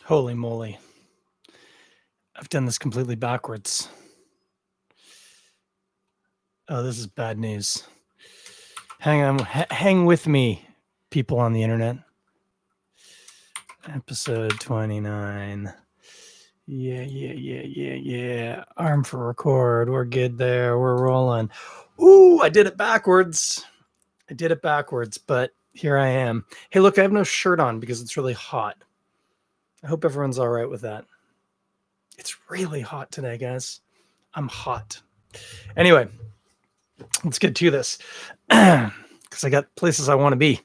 Holy moly. I've done this completely backwards. Oh, this is bad news. Hang with me, people on the internet. Episode 29. Yeah. Arm for record. We're good there. We're rolling. Ooh, I did it backwards. But here I am. Hey, look, I have no shirt on because it's really hot. I hope everyone's all right with that. It's really hot today, guys. I'm hot. Anyway, let's get to this. Because I got places I want to be.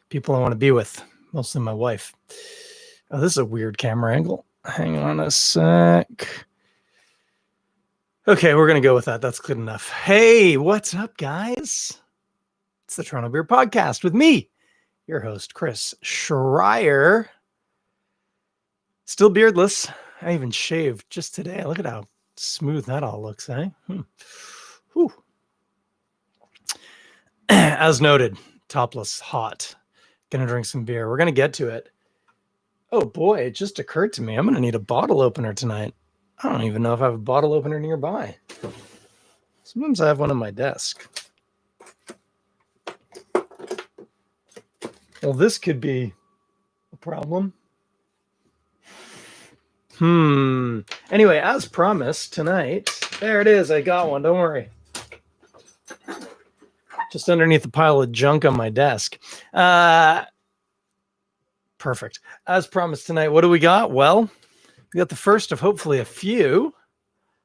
People I want to be with. Mostly my wife. Oh, this is a weird camera angle. Hang on a sec. Okay, we're going to go with that. That's good enough. Hey, what's up, guys? It's the Toronto Beer Podcast with me, your host, Chris Schreier. Still beardless. I even shaved just today. Look at how smooth that all looks, eh? Whew. As noted, topless, hot. Gonna drink some beer. We're gonna get to it. Oh boy, it just occurred to me. I'm gonna need a bottle opener tonight. I don't even know if I have a bottle opener nearby. Sometimes I have one on my desk. Well, this could be a problem. Anyway, as promised, tonight, there it is. I got one. Don't worry. Just underneath a pile of junk on my desk. Perfect. As promised tonight, what do we got? Well, we got the first of hopefully a few.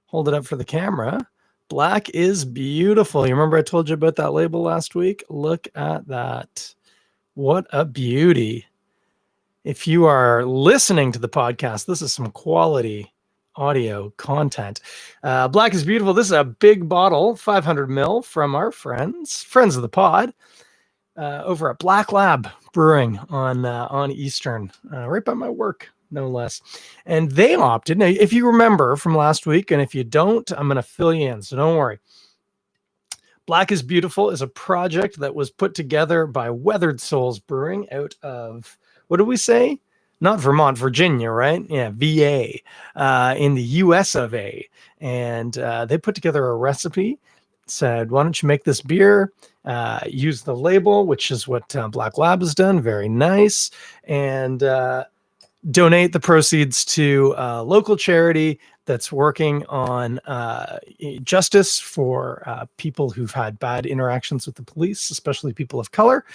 Hold it up for the camera. Black is beautiful. You remember I told you about that label last week? Look at that. What a beauty. If you are listening to the podcast, this is some quality audio content. Black is beautiful. This is a big bottle, 500 ml from our friends of the pod, over at Black Lab Brewing on Eastern, right by my work, no less. And they opted. Now, if you remember from last week, and if you don't, I'm going to fill you in, so don't worry. Black is Beautiful is a project that was put together by Weathered Souls Brewing out of, what did we say? Not Vermont, Virginia, right? Yeah, VA, in the US of A. And they put together a recipe, said, why don't you make this beer? Use the label, which is what Black Lab has done. Very nice. And donate the proceeds to a local charity that's working on justice for people who've had bad interactions with the police, especially people of color,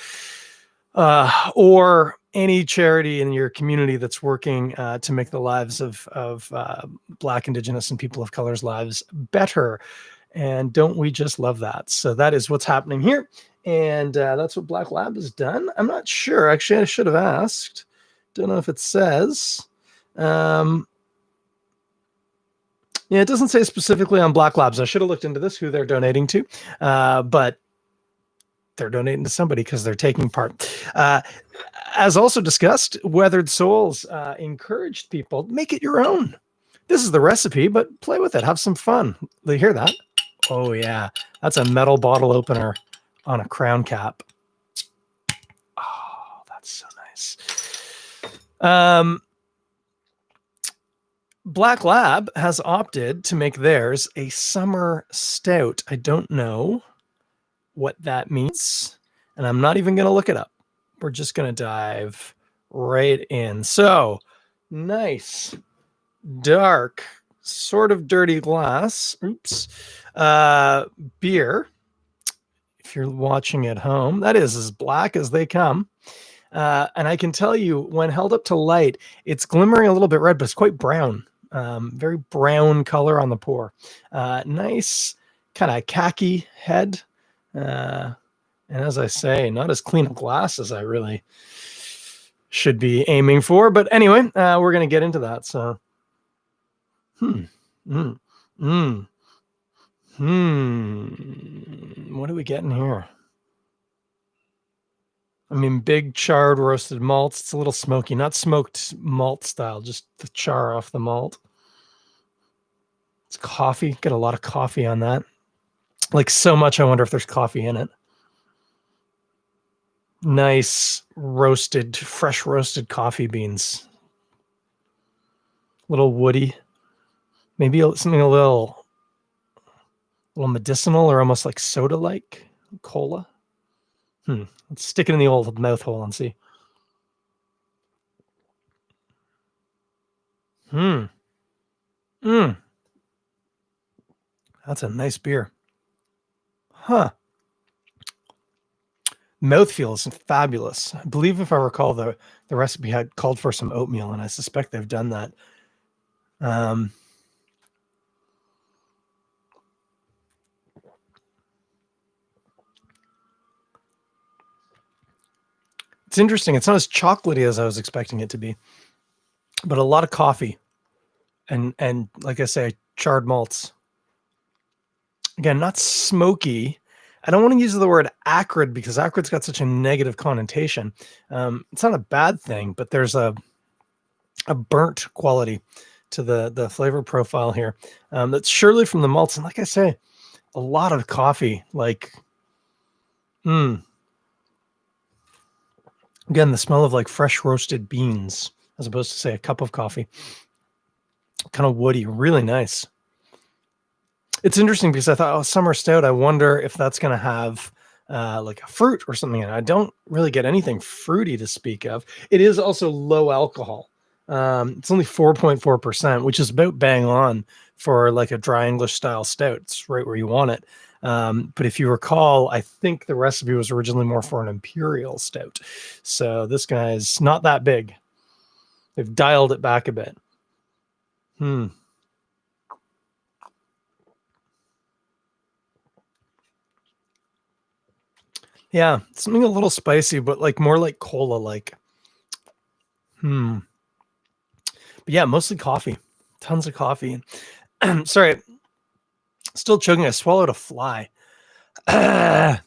or any charity in your community that's working to make the lives of Black, Indigenous, and people of color's lives better. And don't we just love that? So that is what's happening here. And that's what Black Lab has done. I'm not sure. Actually, I should have asked. Don't know if it says. Yeah, it doesn't say specifically on Black Labs. I should have looked into this, who they're donating to. But they're donating to somebody because they're taking part. As also discussed, Weathered Souls encouraged people, make it your own. This is the recipe, but play with it. Have some fun. You hear that? Oh, yeah. That's a metal bottle opener on a crown cap. Oh, that's so nice. Black Lab has opted to make theirs a summer stout. I don't know what that means, and I'm not even going to look it up. We're just going to dive right in. So, nice, dark, sort of dirty glass. Oops. Beer. If you're watching at home, that is as black as they come. And I can tell you, when held up to light, it's glimmering a little bit red, but it's quite brown. Very brown color on the pour. Nice kind of khaki head. And as I say, not as clean a glass as I really should be aiming for. But anyway, we're going to get into that. So, what are we getting here? I mean, big charred roasted malts. It's a little smoky, not smoked malt style, just the char off the malt. It's coffee. Got a lot of coffee on that. Like so much, I wonder if there's coffee in it. Nice roasted, fresh roasted coffee beans. little woody, maybe something a little medicinal or almost like soda-like, cola. Let's stick it in the old mouth hole and see. That's a nice beer. Huh. Mouthfeel is fabulous. I believe if I recall, the recipe had called for some oatmeal, and I suspect they've done that. It's interesting. It's not as chocolatey as I was expecting it to be, but a lot of coffee and like I say, charred malts. Again, not smoky. I don't want to use the word acrid because acrid's got such a negative connotation. It's not a bad thing, but there's a burnt quality to the flavor profile here. That's surely from the malts. And like I say, a lot of coffee, like, again, the smell of like fresh roasted beans, as opposed to say a cup of coffee, kind of woody, really nice. It's interesting because I thought, summer stout, I wonder if that's going to have like a fruit or something. And I don't really get anything fruity to speak of. It is also low alcohol. It's only 4.4%, which is about bang on for like a dry English style stout. It's right where you want it. But if you recall, I think the recipe was originally more for an imperial stout. So this guy's not that big. They've dialed it back a bit. Yeah, something a little spicy, but like more like cola like. But yeah, mostly coffee. Tons of coffee. Sorry, still choking. I swallowed a fly. That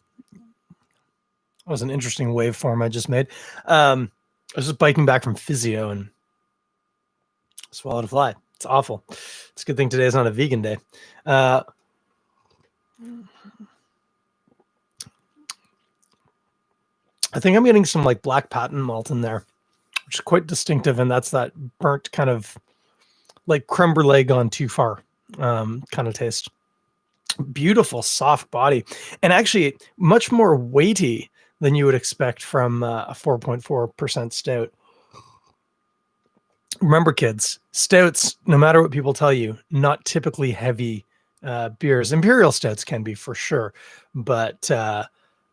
was an interesting waveform I just made. I was just biking back from physio and swallowed a fly. It's awful. It's a good thing today's not a vegan day. I think I'm getting some like black patent malt in there, which is quite distinctive, and that's that burnt kind of like creme brulee gone too far kind of taste. Beautiful, soft body, and actually much more weighty than you would expect from a 4.4% stout. Remember, kids, stouts, no matter what people tell you, not typically heavy beers. Imperial stouts can be for sure, but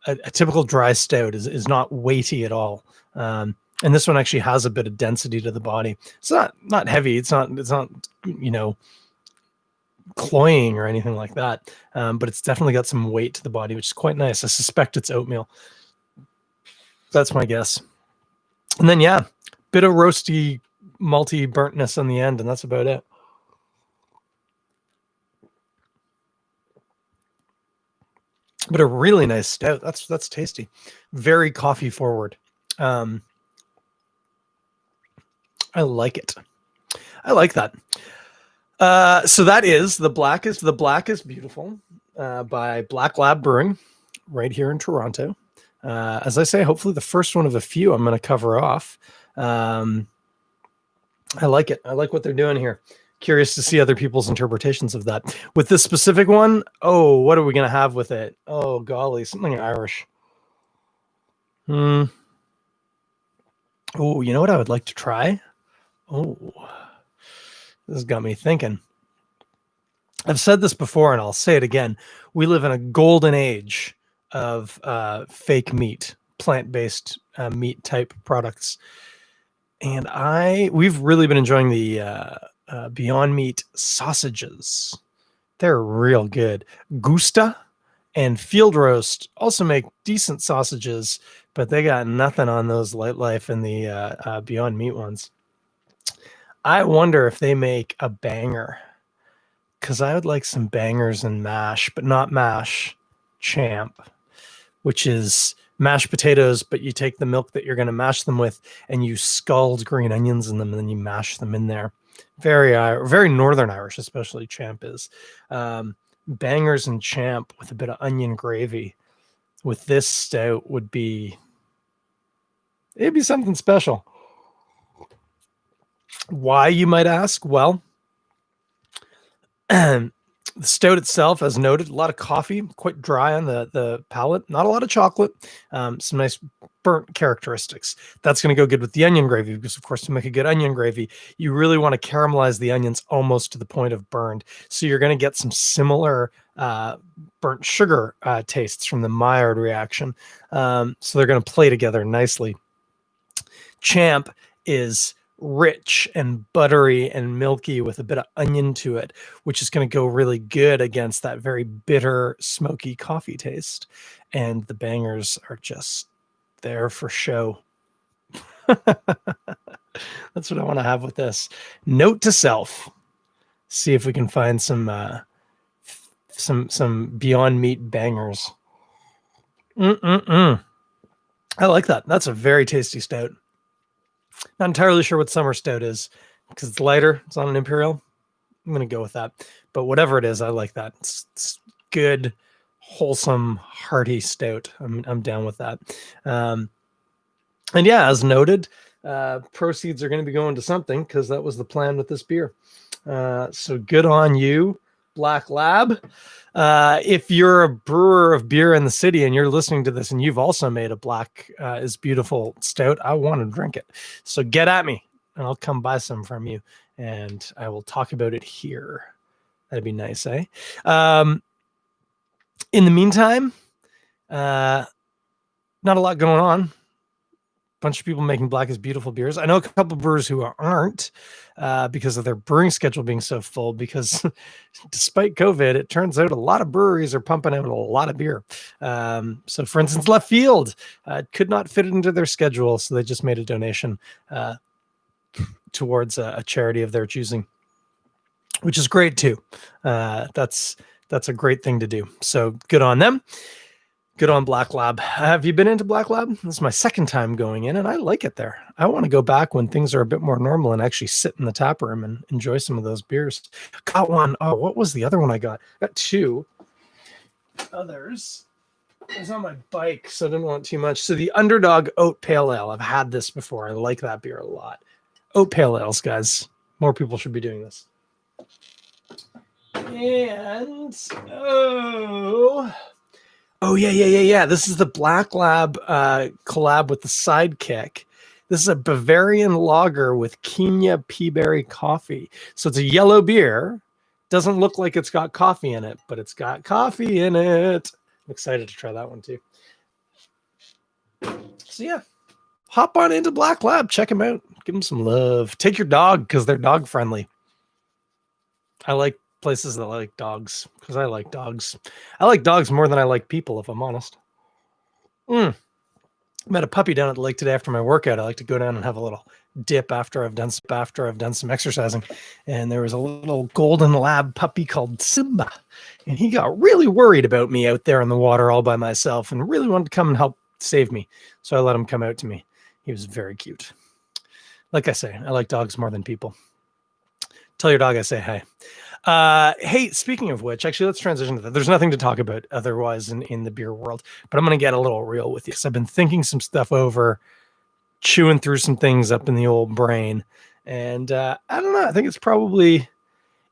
a typical dry stout is not weighty at all. And this one actually has a bit of density to the body. It's not heavy. It's not cloying or anything like that. But it's definitely got some weight to the body, which is quite nice. I suspect it's oatmeal. That's my guess. And then, yeah, bit of roasty, malty burntness on the end, and that's about it. But a really nice stout. That's tasty. Very coffee forward. I like it. I like that. So that is the black is beautiful by Black Lab Brewing right here in Toronto. As I say, hopefully the first one of a few I'm going to cover off. I like it. I like what they're doing here. Curious to see other people's interpretations of that. With this specific one, what are we going to have with it? Oh, golly, something Irish. Oh, you know what I would like to try? Oh, this has got me thinking. I've said this before, and I'll say it again. We live in a golden age of fake meat, plant-based meat type products. And we've really been enjoying the Beyond Meat sausages. They're real good. Gusta and Field Roast also make decent sausages, but they got nothing on those Light Life and the Beyond Meat ones. I wonder if they make a banger, because I would like some bangers and mash, but not mash, champ, which is mashed potatoes, but you take the milk that you're going to mash them with and you scald green onions in them, and then you mash them in there. Very Northern Irish, especially champ is. Bangers and champ with a bit of onion gravy with this stout it'd be something special. Why, you might ask? Well, the stout itself, as noted, a lot of coffee, quite dry on the palate, not a lot of chocolate, some nice burnt characteristics. That's going to go good with the onion gravy because, of course, to make a good onion gravy, you really want to caramelize the onions almost to the point of burned. So you're going to get some similar burnt sugar tastes from the Maillard reaction. So they're going to play together nicely. Champ is rich and buttery and milky with a bit of onion to it, which is going to go really good against that very bitter, smoky coffee taste. And the bangers are just there for show. That's what I want to have with this. Note to self: see if we can find some Beyond Meat bangers. I like that. That's a very tasty stout. Not entirely sure what summer stout is because it's lighter. It's on an imperial. I'm going to go with that. But whatever it is, I like that. It's good, wholesome, hearty stout. I'm down with that. And yeah, as noted, proceeds are going to be going to something because that was the plan with this beer. So good on you, Black Lab. If you're a brewer of beer in the city and you're listening to this and you've also made a Black is Beautiful stout, I want to drink it. So get at me and I'll come buy some from you and I will talk about it here. That'd be nice, eh? In the meantime, not a lot going on. Bunch of people making Black is Beautiful beers. I know a couple of brewers who aren't because of their brewing schedule being so full, because despite COVID, it turns out a lot of breweries are pumping out a lot of beer. So for instance, Left Field could not fit it into their schedule. So they just made a donation towards a charity of their choosing, which is great too. That's a great thing to do. So good on them. Good on Black Lab. Have you been into Black Lab? This is my second time going in, and I like it there. I want to go back when things are a bit more normal and actually sit in the tap room and enjoy some of those beers. Got one. Oh, what was the other one I got? Got two others. It was on my bike, so I didn't want too much. So the Underdog Oat Pale Ale. I've had this before. I like that beer a lot. Oat Pale Ales, guys. More people should be doing this. And, Oh, yeah. This is the Black Lab collab with the Sidekick. This is a Bavarian lager with Kenya peaberry coffee. So it's a yellow beer. Doesn't look like it's got coffee in it, but it's got coffee in it. I'm excited to try that one too. So yeah, hop on into Black Lab. Check them out. Give them some love. Take your dog because they're dog friendly. I like places that like dogs because I like dogs. I like dogs more than I like people, if I'm honest. I met a puppy down at the lake today after my workout. I like to go down and have a little dip after I've done some exercising. And there was a little golden lab puppy called Simba. And he got really worried about me out there in the water all by myself and really wanted to come and help save me. So I let him come out to me. He was very cute. Like I say, I like dogs more than people. Tell your dog I say hi. Hey, speaking of which, actually, let's transition to that. There's nothing to talk about otherwise in the beer world, but I'm going to get a little real with you. So I've been thinking some stuff over, chewing through some things up in the old brain. And I don't know. I think it's probably,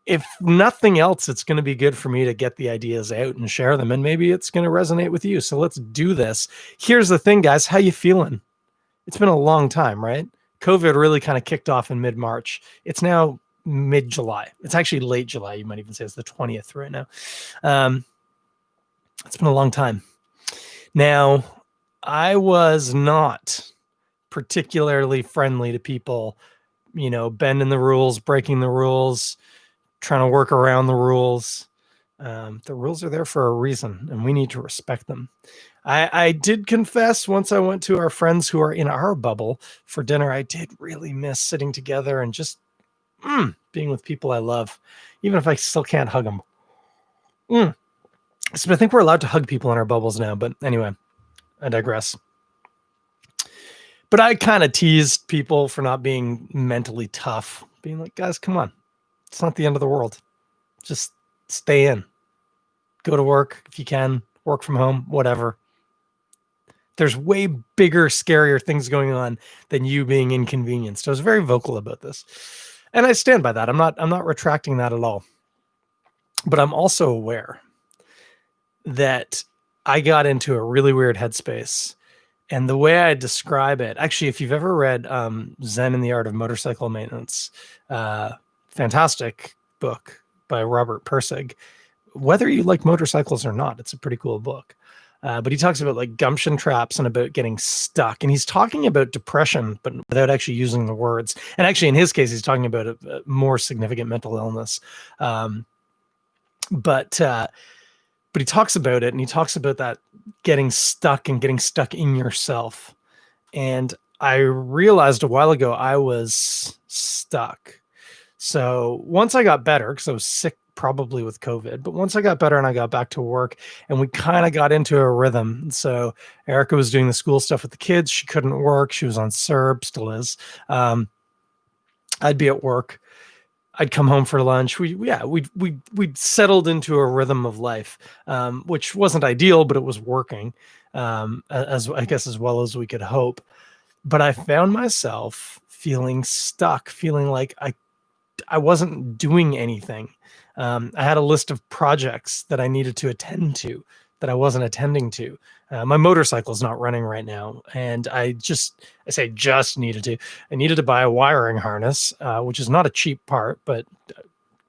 if nothing else, it's going to be good for me to get the ideas out and share them. And maybe it's going to resonate with you. So let's do this. Here's the thing, guys. How you feeling? It's been a long time, right? COVID really kind of kicked off in mid-March. It's now mid-July. It's actually late July. You might even say it's the 20th right now. It's been a long time. Now, I was not particularly friendly to people, bending the rules, breaking the rules, trying to work around the rules. The rules are there for a reason, and we need to respect them. I did confess once I went to our friends who are in our bubble for dinner, I did really miss sitting together and just being with people I love, even if I still can't hug them. So I think we're allowed to hug people in our bubbles now, but anyway, I digress. But I kind of teased people for not being mentally tough, being like, guys, come on. It's not the end of the world. Just stay in. Go to work if you can, work from home, whatever. There's way bigger, scarier things going on than you being inconvenienced. I was very vocal about this. And I stand by that. I'm not retracting that at all. But I'm also aware that I got into a really weird headspace. And the way I describe it, actually, if you've ever read Zen and the Art of Motorcycle Maintenance, fantastic book by Robert Pirsig. Whether you like motorcycles or not, it's a pretty cool book. But he talks about like gumption traps and about getting stuck. And he's talking about depression, but without actually using the words. And actually, in his case, he's talking about a more significant mental illness. But he talks about it, and he talks about that getting stuck and getting stuck in yourself. And I realized a while ago I was stuck. So once I got better, because I was sick probably with COVID, but once I got better and I got back to work and we kind of got into a rhythm. And so Erica was doing the school stuff with the kids. She couldn't work. She was on CERB, still is. I'd be at work. I'd come home for lunch. We'd settled into a rhythm of life, which wasn't ideal, but it was working, as I guess, as well as we could hope. But I found myself feeling stuck, feeling like I wasn't doing anything. I had a list of projects that I needed to attend to that I wasn't attending to. My motorcycle's not running right now. And I needed to buy a wiring harness, which is not a cheap part, but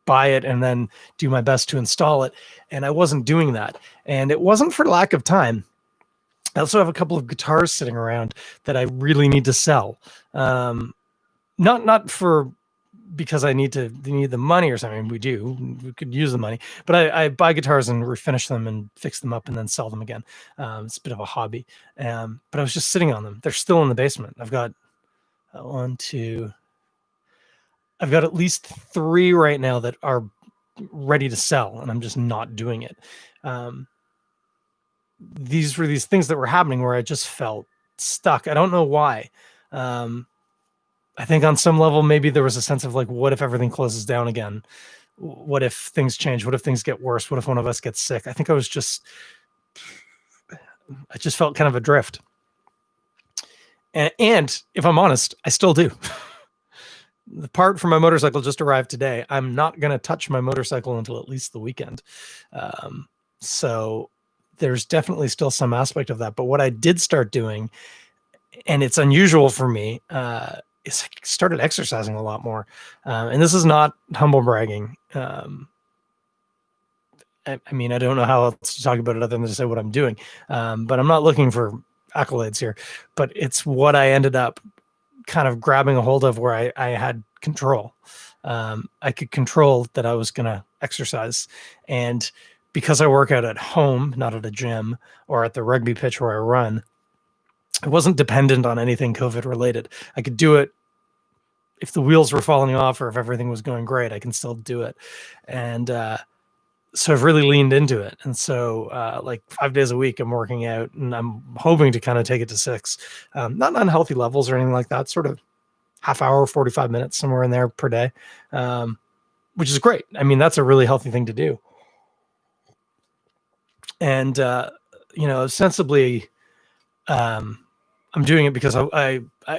buy it and then do my best to install it. And I wasn't doing that. And it wasn't for lack of time. I also have a couple of guitars sitting around that I really need to sell. Not for because I need the money or something. We could use the money, but I buy guitars and refinish them and fix them up and then sell them again. It's a bit of a hobby. But I was just sitting on them. They're still in the basement. I've got I've got at least 3 right now that are ready to sell, and I'm just not doing it. These were these things that were happening where I just felt stuck. I don't know why. I think on some level, maybe there was a sense of like, what if everything closes down again? What if things change? What if things get worse? What if one of us gets sick? I think I just felt kind of adrift. And if I'm honest, I still do. The part for my motorcycle just arrived today. I'm not going to touch my motorcycle until at least the weekend. So there's definitely still some aspect of that. But what I did start doing, and it's unusual for me, is I started exercising a lot more. And this is not humble bragging. I mean, I don't know how else to talk about it other than to say what I'm doing. But I'm not looking for accolades here, but it's what I ended up kind of grabbing a hold of where I had control. I could control that I was going to exercise. And because I work out at home, not at a gym or at the rugby pitch where I run, I wasn't dependent on anything COVID related. I could do it if the wheels were falling off or if everything was going great, I can still do it. And so I've really leaned into it. And so like 5 days a week, I'm working out, and I'm hoping to kind of take it to 6, not unhealthy levels or anything like that, sort of half hour, 45 minutes, somewhere in there per day, which is great. I mean, that's a really healthy thing to do. And, sensibly, I'm doing it because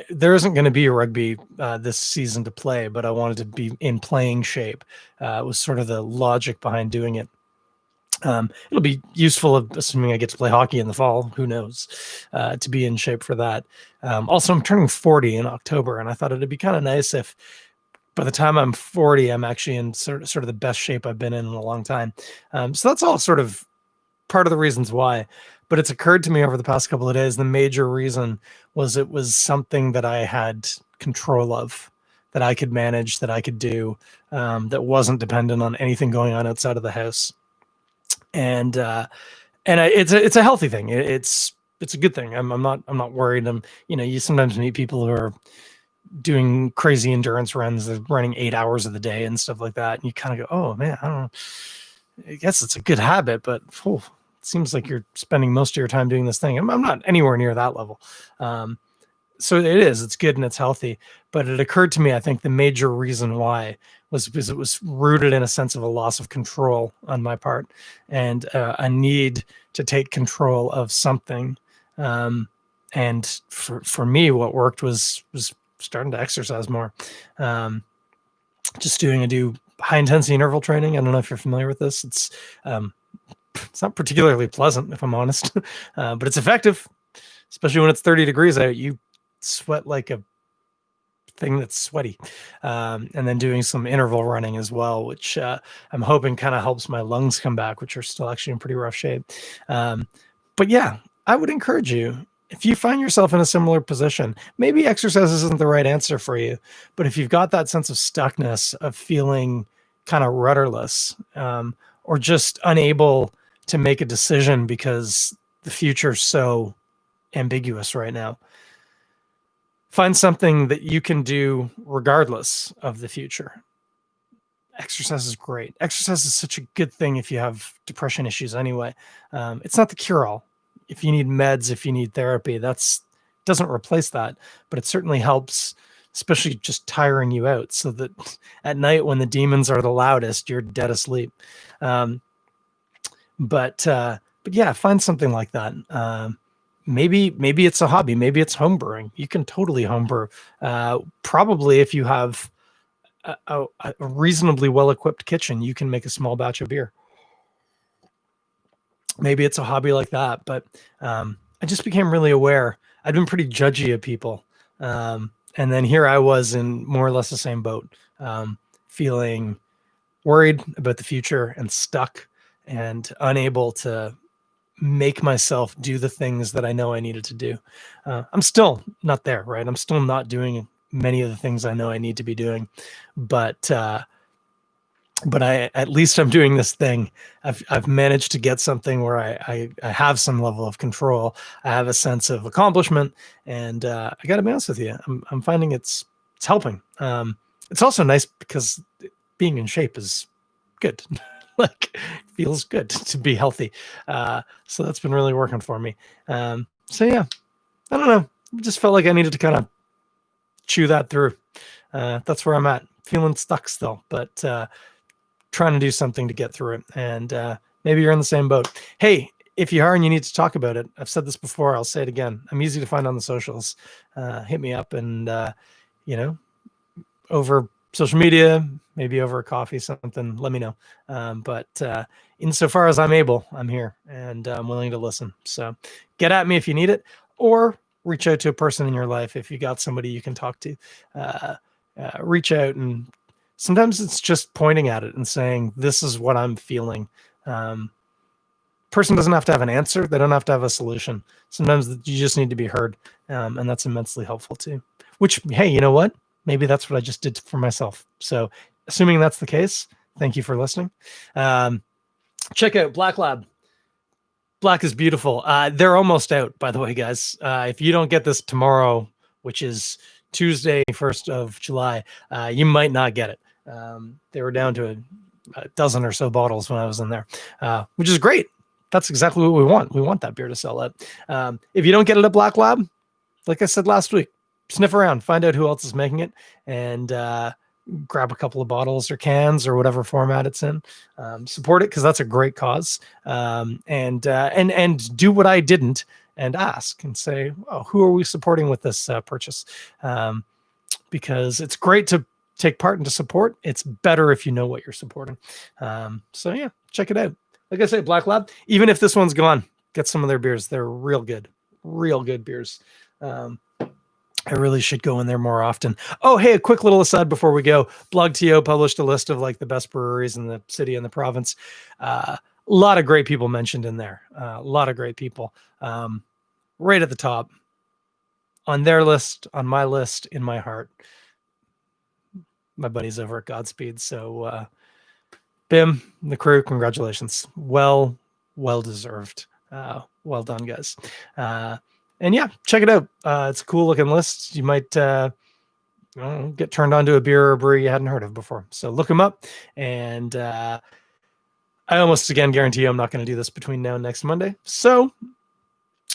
there isn't going to be a rugby this season to play, but I wanted to be in playing shape. It was sort of the logic behind doing it. It'll be useful, assuming I get to play hockey in the fall. Who knows? To be in shape for that. Also, I'm turning 40 in October, and I thought it'd be kind of nice if by the time I'm 40, I'm actually in sort of the best shape I've been in a long time. So that's all sort of part of the reasons why. But it's occurred to me over the past couple of days, the major reason was it was something that I had control of, that I could manage, that I could do, that wasn't dependent on anything going on outside of the house. And it's a healthy thing. It's a good thing. I'm not worried. You sometimes meet people who are doing crazy endurance runs, they're running 8 hours of the day and stuff like that. And you kind of go, oh man, I don't know. I guess it's a good habit, but it seems like you're spending most of your time doing this thing. I'm not anywhere near that level. So it's good and it's healthy, but it occurred to me, I think the major reason why was because it was rooted in a sense of a loss of control on my part and a need to take control of something. And for me, what worked was starting to exercise more. I do high intensity interval training. I don't know if you're familiar with this. It's not particularly pleasant, if I'm honest, but it's effective, especially when it's 30 degrees out. You sweat like a thing that's sweaty. And then doing some interval running as well, which I'm hoping kind of helps my lungs come back, which are still actually in pretty rough shape. But yeah, I would encourage you, if you find yourself in a similar position, maybe exercise isn't the right answer for you, but if you've got that sense of stuckness, of feeling kind of rudderless, or just unable to make a decision because the future's so ambiguous right now, find something that you can do regardless of the future. Exercise is great. Exercise is such a good thing if you have depression issues anyway. It's not the cure-all. If you need meds, if you need therapy, doesn't replace that, but it certainly helps, especially just tiring you out so that at night when the demons are the loudest, you're dead asleep. But yeah, find something like that. Maybe it's a hobby. Maybe it's home brewing. You can totally home brew. Probably if you have a reasonably well-equipped kitchen, you can make a small batch of beer. Maybe it's a hobby like that, but I just became really aware. I'd been pretty judgy of people. And then here I was in more or less the same boat, feeling worried about the future and stuck and unable to make myself do the things that I know I needed to do. I'm still not there, right? I'm still not doing many of the things I know I need to be doing, but at least I'm doing this thing. I've managed to get something where I have some level of control. I have a sense of accomplishment, and I got to be honest with you, I'm finding it's helping. It's also nice because being in shape is good. Like, feels good to be healthy. So that's been really working for me. So yeah, I don't know. Just felt like I needed to kind of chew that through. That's where I'm at. Feeling stuck still, but trying to do something to get through it. And maybe you're in the same boat. Hey, if you are and you need to talk about it, I've said this before, I'll say it again. I'm easy to find on the socials. Hit me up and, over social media, maybe over a coffee, something, let me know. But insofar as I'm able, I'm here and I'm willing to listen. So get at me if you need it, or reach out to a person in your life. If you got somebody you can talk to, reach out. And sometimes it's just pointing at it and saying, this is what I'm feeling. Person doesn't have to have an answer. They don't have to have a solution. Sometimes you just need to be heard. And that's immensely helpful too, which, hey, you know what? Maybe that's what I just did for myself. So assuming that's the case, thank you for listening. Check out Black Lab. Black is beautiful. They're almost out, by the way, guys. If you don't get this tomorrow, which is Tuesday, 1st of July, you might not get it. They were down to a dozen or so bottles when I was in there, which is great. That's exactly what we want. We want that beer to sell out. If you don't get it at Black Lab, like I said last week, sniff around, find out who else is making it, and grab a couple of bottles or cans or whatever format it's in. Support it because that's a great cause. And do what I didn't and ask and say, oh, who are we supporting with this purchase? Because it's great to take part and to support. It's better if you know what you're supporting. So yeah, check it out. Like I say, Black Lab, even if this one's gone, get some of their beers. They're real good beers. I really should go in there more often. Oh, hey, a quick little aside before we go. BlogTO published a list of like the best breweries in the city and the province. A lot of great people mentioned in there. A lot of great people. Right at the top. On their list, on my list, in my heart. My buddies over at Godspeed. So Bim, the crew, congratulations. Well deserved. Well done, guys. And yeah, check it out. It's a cool looking list. You might get turned on to a beer or a brewery you hadn't heard of before. So look them up. And I almost again guarantee you I'm not going to do this between now and next Monday. So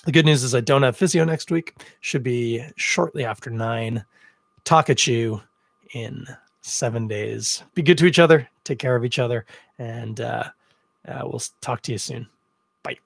the good news is I don't have physio next week. Should be shortly after 9. Talk at you in 7 days. Be good to each other. Take care of each other. And we'll talk to you soon. Bye.